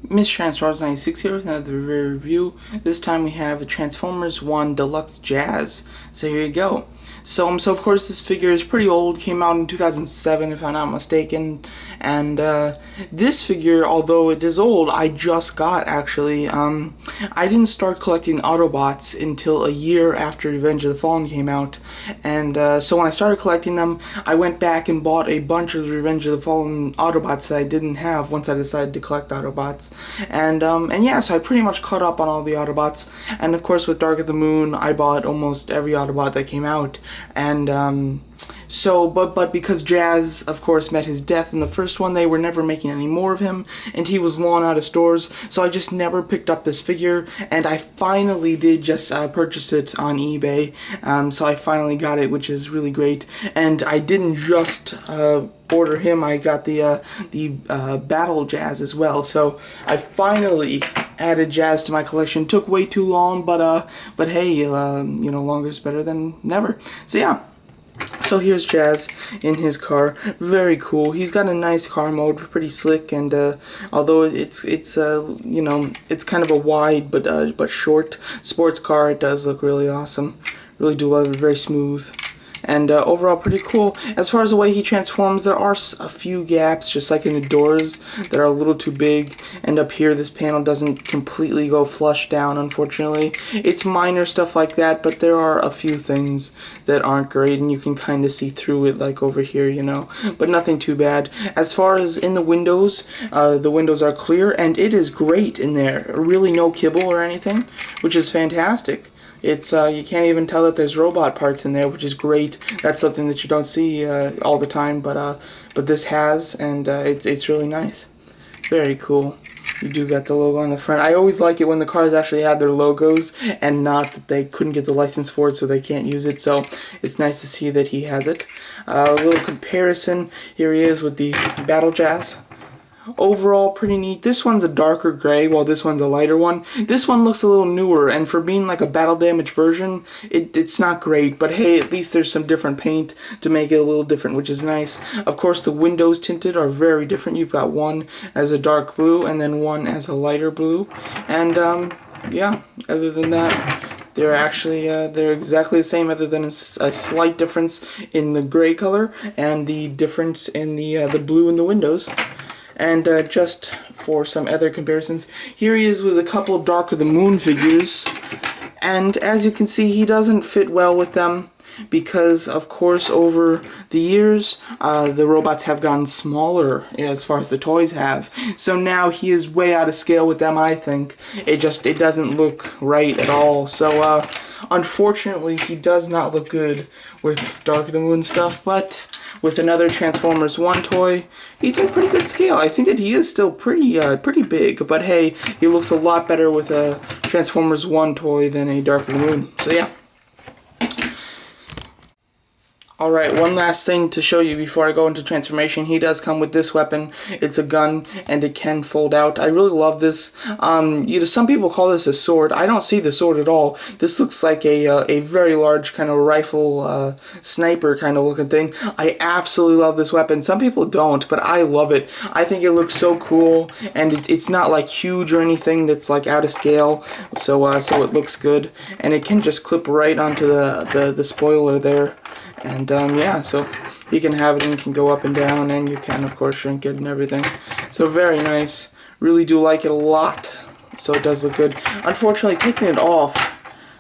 Miss Transformers 96 here with another review. This time we have a Transformers 1 Deluxe Jazz. So here you go. So of course this figure is pretty old, came out in 2007 if I'm not mistaken, and this figure, although it is old, I just got actually. I didn't start collecting Autobots until a year after Revenge of the Fallen came out, and so when I started collecting them, I went back and bought a bunch of Revenge of the Fallen Autobots that I didn't have once I decided to collect Autobots, and yeah, so I pretty much caught up on all the Autobots, and of course with Dark of the Moon, I bought almost every Autobot that came out. And but because Jazz, of course, met his death in the first one, they were never making any more of him, and he was long out of stores, so I just never picked up this figure, and I finally did just purchase it on eBay, so I finally got it, which is really great, and I didn't just order him, I got the Battle Jazz as well, so I finally added Jazz to my collection. Took way too long, but hey, you know, longer is better than never. So yeah. So here's Jazz in his car. Very cool. He's got a nice car mode, pretty slick, and although it's you know, it's kind of a wide but short sports car, it does look really awesome. Really do love it. Very smooth. And overall pretty cool. As far as the way he transforms, there are a few gaps, just like in the doors, that are a little too big, and up here this panel doesn't completely go flush down, unfortunately. It's minor stuff like that, but there are a few things that aren't great, and you can kind of see through it, like over here, you know, but nothing too bad. As far as in the windows are clear, and it is great in there. Really no kibble or anything, which is fantastic. It's you can't even tell that there's robot parts in there, which is great. That's something that you don't see all the time, but this has, and it's really nice. Very cool. You do got the logo on the front. I always like it when the cars actually have their logos and not that they couldn't get the license for it, so they can't use it. So it's nice to see that he has it. A little comparison. Here he is with the Battle Jazz. Overall pretty neat. This one's a darker gray while this one's a lighter one. This one looks a little newer, and for being like a battle damage version, it's not great, but hey, at least there's some different paint to make it a little different, which is nice. Of course the windows tinted are very different. You've got one as a dark blue and then one as a lighter blue, and yeah, other than that, they're actually they're exactly the same, other than a slight difference in the gray color and the difference in the blue in the windows. And just for some other comparisons, here he is with a couple of Dark of the Moon figures, and as you can see, he doesn't fit well with them because, of course, over the years, the robots have gotten smaller as far as the toys have. So now he is way out of scale with them, I think. It doesn't look right at all. So, unfortunately, he does not look good with Dark of the Moon stuff, but with another Transformers 1 toy, he's in pretty good scale. I think that he is still pretty big, but hey, he looks a lot better with a Transformers 1 toy than a Dark of the Moon. So yeah. Alright, one last thing to show you before I go into transformation. He does come with this weapon. It's a gun, and it can fold out. I really love this. You know, some people call this a sword. I don't see the sword at all. This looks like a very large kind of rifle, sniper kind of looking thing. I absolutely love this weapon. Some people don't, but I love it. I think it looks so cool, and it's not like huge or anything that's like out of scale, so it looks good. And it can just clip right onto the spoiler there. And yeah, so you can have it and it can go up and down, and you can of course shrink it and everything. So very nice. Really do like it a lot. So it does look good. Unfortunately, taking it off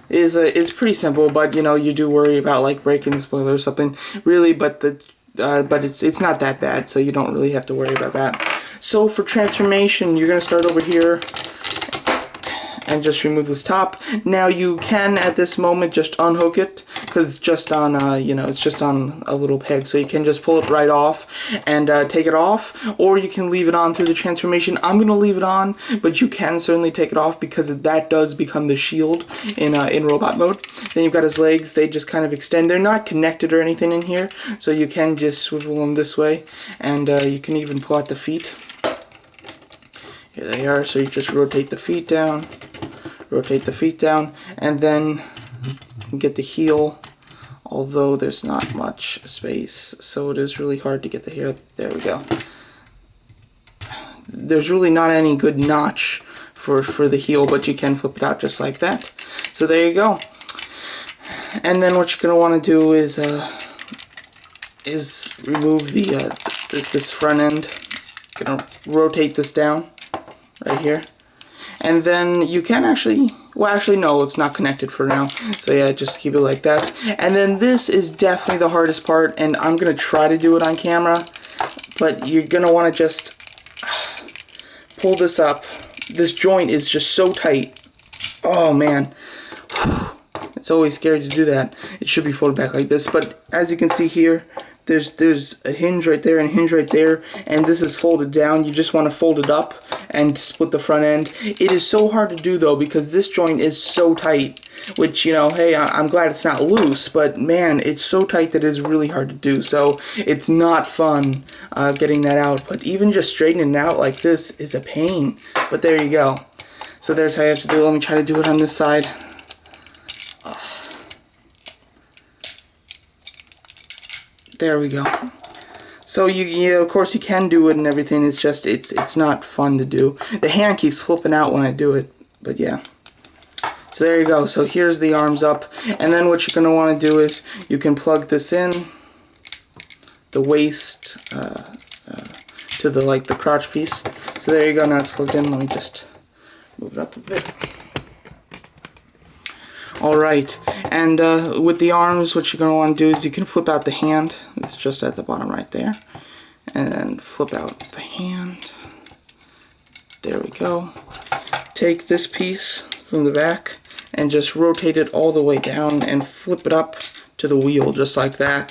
is pretty simple, but you know, you do worry about like breaking the spoiler or something. Really, but it's not that bad, so you don't really have to worry about that. So for transformation, you're gonna start over here and just remove this top. Now you can at this moment just unhook it, because it's just on you know, it's just on a little peg, so you can just pull it right off and take it off, or you can leave it on through the transformation. I'm gonna leave it on, but you can certainly take it off because that does become the shield in robot mode. Then you've got his legs. They just kind of extend. They're not connected or anything in here, so you can just swivel them this way, and you can even pull out the feet. Here they are. So you just rotate the feet down, and then get the heel, although there's not much space, so it is really hard to get the hair. There we go. there's really not any good notch for the heel, but you can flip it out just like that. So there you go. And then what you're gonna want to do is remove the this front end. Gonna rotate this down right here, and then you can actually, well, actually no, it's not connected for now, so yeah, just keep it like that. And then this is definitely the hardest part, and I'm gonna try to do it on camera, but you're gonna want to just pull this up. This joint is just so tight. Oh man, it's always scary to do that. It should be folded back like this, but as you can see here, there's a hinge right there and a hinge right there, and this is folded down. You just want to fold it up and split the front end. It is so hard to do though, because this joint is so tight, which, you know, hey, I'm glad it's not loose, but man, it's so tight that it's really hard to do. So it's not fun getting that out, but even just straightening it out like this is a pain. But there you go. So there's how you have to do it. Let me try to do it on this side. There we go. So you of course you can do it and everything. It's just it's not fun to do. The hand keeps flipping out when I do it, but yeah. So there you go. So here's the arms up, and then what you're gonna want to do is you can plug this in, the waist to the crotch piece. So there you go. Now it's plugged in. Let me just move it up a bit. Alright, and with the arms, what you're going to want to do is you can flip out the hand. It's just at the bottom right there. And then flip out the hand. There we go. Take this piece from the back and just rotate it all the way down and flip it up to the wheel, just like that.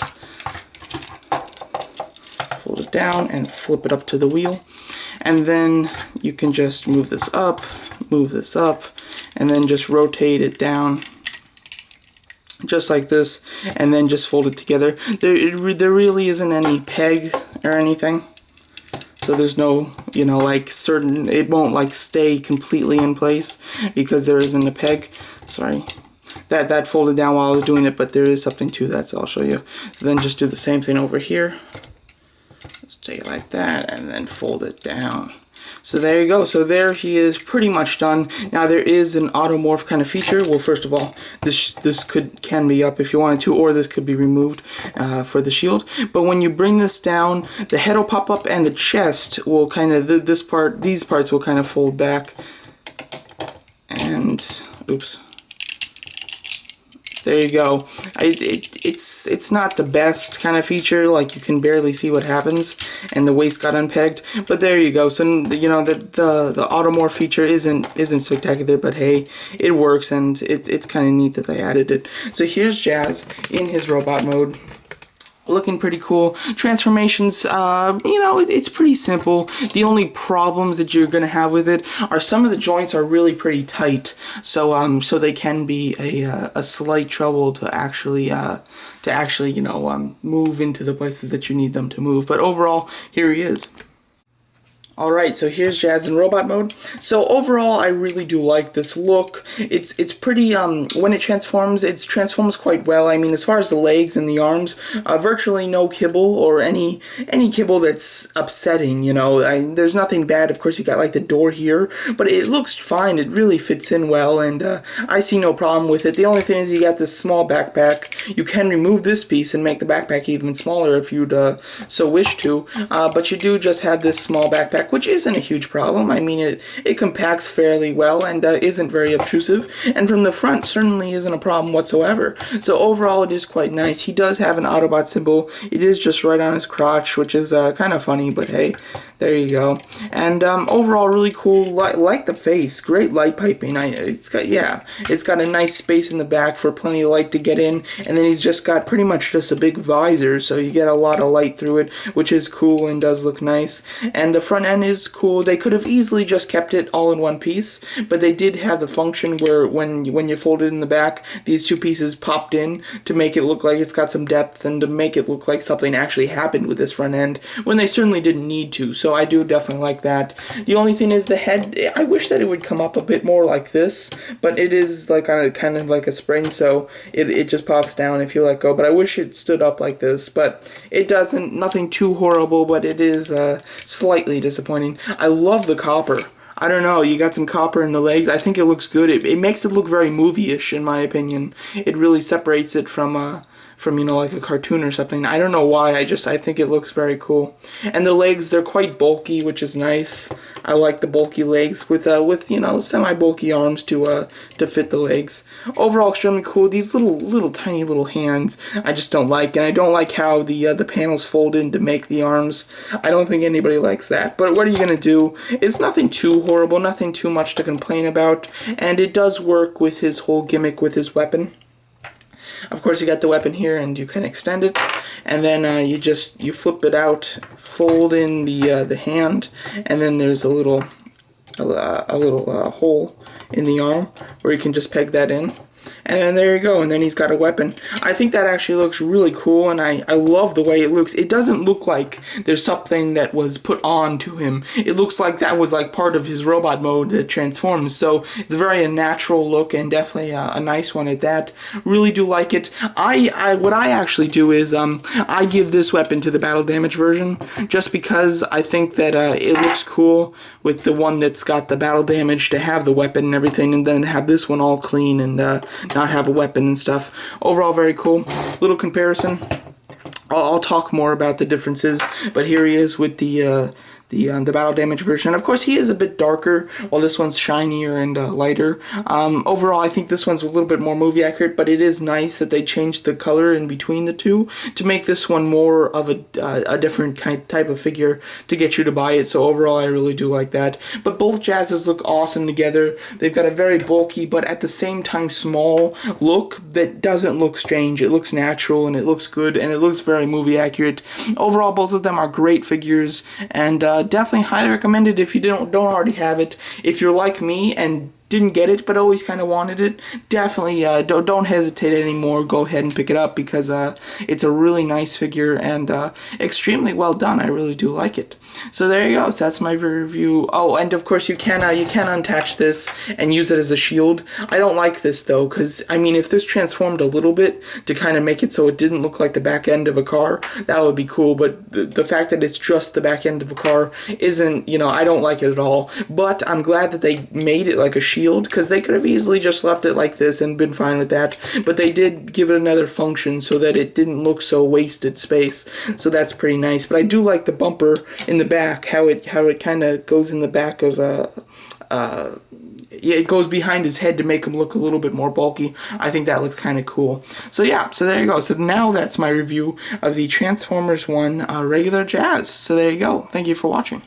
Fold it down and flip it up to the wheel. And then you can just move this up, and then just rotate it down just like this, and then just fold it together. There really isn't any peg or anything, so there's no, you know, like certain, it won't like stay completely in place because there isn't a peg. Sorry, that folded down while I was doing it, but there is something to that, so I'll show you. So then just do the same thing over here. Just take it like that and then fold it down. So there you go. So there he is, pretty much done. Now there is an automorph kind of feature. Well, first of all, this can be up if you wanted to, or this could be removed for the shield. But when you bring this down, the head will pop up and the chest will kind of, these parts will kind of fold back. And oops. There you go. It's not the best kind of feature, like you can barely see what happens, and the waist got unpegged. But there you go. So you know the automorph feature isn't spectacular, but hey, it works, and it's kind of neat that they added it. So here's Jazz in his robot mode. Looking pretty cool. Transformations, you know, it's pretty simple. The only problems that you're gonna have with it are some of the joints are really pretty tight, so they can be a slight trouble to actually you know move into the places that you need them to move. But overall, here he is. Alright, so here's Jazz in robot mode. So overall, I really do like this look. It's pretty, when it transforms quite well. I mean, as far as the legs and the arms, virtually no kibble or any kibble that's upsetting, you know. There's nothing bad. Of course, you got like the door here, but it looks fine. It really fits in well, and I see no problem with it. The only thing is you got this small backpack. You can remove this piece and make the backpack even smaller if you'd so wish to, but you do just have this small backpack, which isn't a huge problem. I mean, it compacts fairly well and isn't very obtrusive, and from the front certainly isn't a problem whatsoever. So overall, it is quite nice. He does have an Autobot symbol. It is just right on his crotch, which is kind of funny, but hey, there you go. And overall, really cool. Like the face, great light piping. It's got a nice space in the back for plenty of light to get in, and then he's just got pretty much just a big visor, so you get a lot of light through it, which is cool and does look nice. And the front end is cool. They could have easily just kept it all in one piece, but they did have the function where when you fold it in the back, these two pieces popped in to make it look like it's got some depth and to make it look like something actually happened with this front end, when they certainly didn't need to. So I do definitely like that. The only thing is the head, I wish that it would come up a bit more like this, but it is like on a kind of like a spring, so it just pops down if you let go. But I wish it stood up like this, but it doesn't. Nothing too horrible, but it is slightly disappointing. disappointing. I love the copper. I don't know, you got some copper in the legs. I think it looks good. It makes it look very movie-ish, in my opinion. It really separates it from, you know, like a cartoon or something. I don't know why, I think it looks very cool. And the legs, they're quite bulky, which is nice. I like the bulky legs with you know, semi-bulky arms to fit the legs. Overall, extremely cool. These little tiny little hands, I just don't like, and I don't like how the panels fold in to make the arms. I don't think anybody likes that. But what are you gonna do? It's nothing too horrible, nothing too much to complain about, and it does work with his whole gimmick with his weapon. Of course, you got the weapon here, and you can extend it, and then you flip it out, fold in the hand, and then there's a little hole in the arm where you can just peg that in. And then there you go, and then he's got a weapon. I think that actually looks really cool, and I love the way it looks. It doesn't look like there's something that was put on to him. It looks like that was like part of his robot mode that transforms, so it's a very natural look, and definitely a nice one at that. Really do like it. What I actually do is, I give this weapon to the battle damage version, just because I think that it looks cool with the one that's got the battle damage to have the weapon and everything, and then have this one all clean and not have a weapon and stuff. Overall, very cool. Little comparison. I'll talk more about the differences, but here he is with the battle damage version. Of course, he is a bit darker, while this one's shinier and lighter. Overall, I think this one's a little bit more movie accurate, but it is nice that they changed the color in between the two to make this one more of a different type of figure to get you to buy it. So overall, I really do like that. But both Jazzes look awesome together. They've got a very bulky, but at the same time small look that doesn't look strange. It looks natural, and it looks good, and it looks very movie accurate. Overall, both of them are great figures, and definitely highly recommended if you don't already have it. If you're like me and didn't get it but always kind of wanted it, definitely don't hesitate anymore. Go ahead and pick it up, because it's a really nice figure and extremely well done. I really do like it. So there you go. So that's my review. Oh, and of course you can unattach this and use it as a shield. I don't like this though, because I mean, if this transformed a little bit to kind of make it so it didn't look like the back end of a car, that would be cool. But the fact that it's just the back end of a car isn't, you know, I don't like it at all. But I'm glad that they made it like a shield, because they could have easily just left it like this and been fine with that, but they did give it another function so that it didn't look so wasted space. So that's pretty nice. But I do like the bumper in the back, how it kind of goes in the back of yeah, it goes behind his head to make him look a little bit more bulky. I think that looks kind of cool. So yeah, so there you go. So now that's my review of the Transformers 1 regular Jazz. So there you go. Thank you for watching.